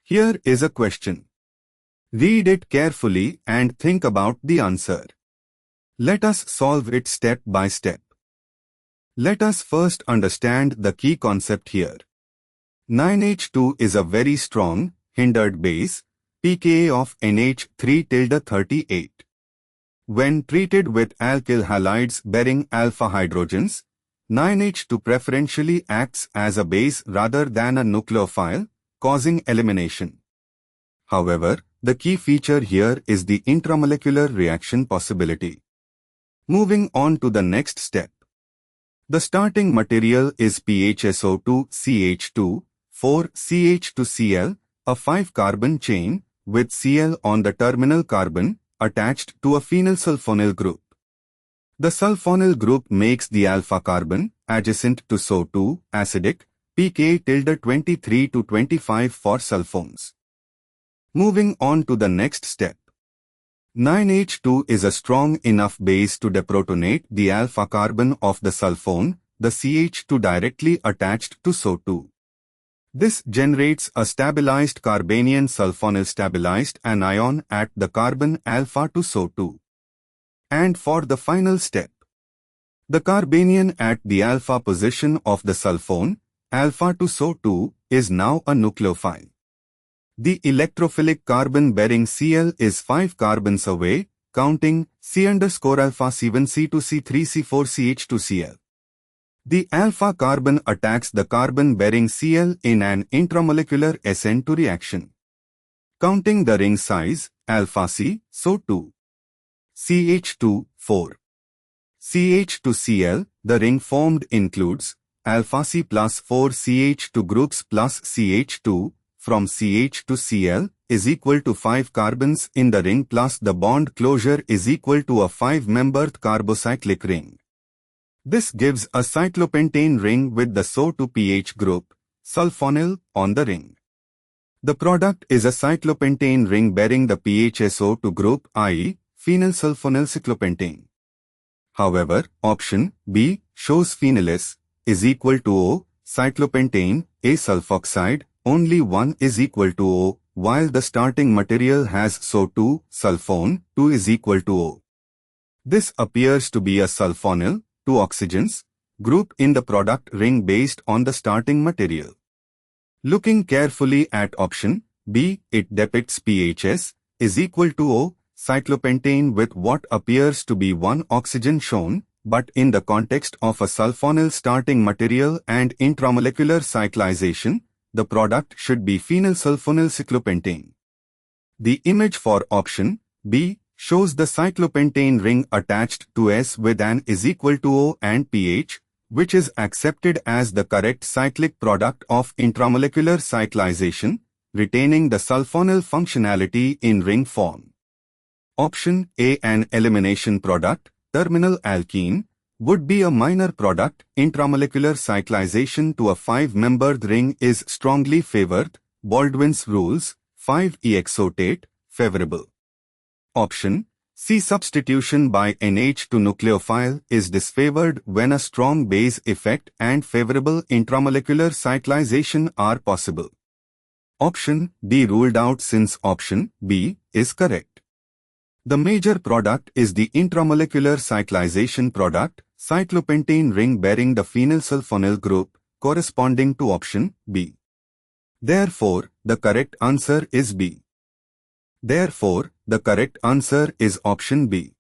Here is a question. Read it carefully and think about the answer. Let us solve it step by step. Let us first understand the key concept here. 9H2 is a very strong, hindered base, pKa of NH3-38. When treated with alkyl halides bearing alpha hydrogens, 9H2 preferentially acts as a base rather than a nucleophile, causing elimination. However, the key feature here is the intramolecular reaction possibility. Moving on to the next step. The starting material is PHSO2CH2, 4CH2Cl, a 5-carbon chain, with Cl on the terminal carbon, attached to a phenylsulfonyl group. The sulfonyl group makes the alpha carbon, adjacent to SO2, acidic, pK 23 to 25 for sulfones. Moving on to the next step. 9H2 is a strong enough base to deprotonate the alpha carbon of the sulfone, the CH2 directly attached to SO2. This generates a stabilized carbanion sulfonyl stabilized anion at the carbon alpha to SO2. And for the final step, the carbanion at the alpha position of the sulfone, alpha to SO2, is now a nucleophile. The electrophilic carbon-bearing Cl is 5 carbons away, counting C_alpha C1 C2 C3 C4 CH2Cl. The alpha carbon attacks the carbon-bearing Cl in an intramolecular SN2 reaction. Counting the ring size, alpha C, SO2. CH2, 4. CH2Cl, the ring formed includes alpha C plus 4 CH2 groups plus CH2 from CH2Cl is equal to 5 carbons in the ring plus the bond closure is equal to a 5-membered carbocyclic ring. This gives a cyclopentane ring with the SO2 group, sulfonyl, on the ring. The product is a cyclopentane ring bearing the PHSO2 group, i.e., phenylsulfonyl cyclopentane. However, option B shows phenylase is equal to O, cyclopentane, A sulfoxide, only 1 is equal to O, while the starting material has SO2, sulfone, 2 is equal to O. This appears to be a sulfonyl, 2 oxygens, group in the product ring based on the starting material. Looking carefully at option B, it depicts PHS is equal to O, cyclopentane with what appears to be 1 oxygen shown, but in the context of a sulfonyl starting material and intramolecular cyclization, the product should be phenylsulfonyl cyclopentane. The image for option B shows the cyclopentane ring attached to S with an is equal to O and pH, which is accepted as the correct cyclic product of intramolecular cyclization, retaining the sulfonyl functionality in ring form. Option A, an elimination product, terminal alkene, would be a minor product. Intramolecular cyclization to a 5-membered ring is strongly favored, Baldwin's rules, 5-exotate, favorable. Option C, substitution by NH to nucleophile is disfavored when a strong base effect and favorable intramolecular cyclization are possible. Option D ruled out since option B is correct. The major product is the intramolecular cyclization product, cyclopentane ring bearing the phenylsulfonyl group, corresponding to option B. Therefore, the correct answer is B. Therefore, the correct answer is option B.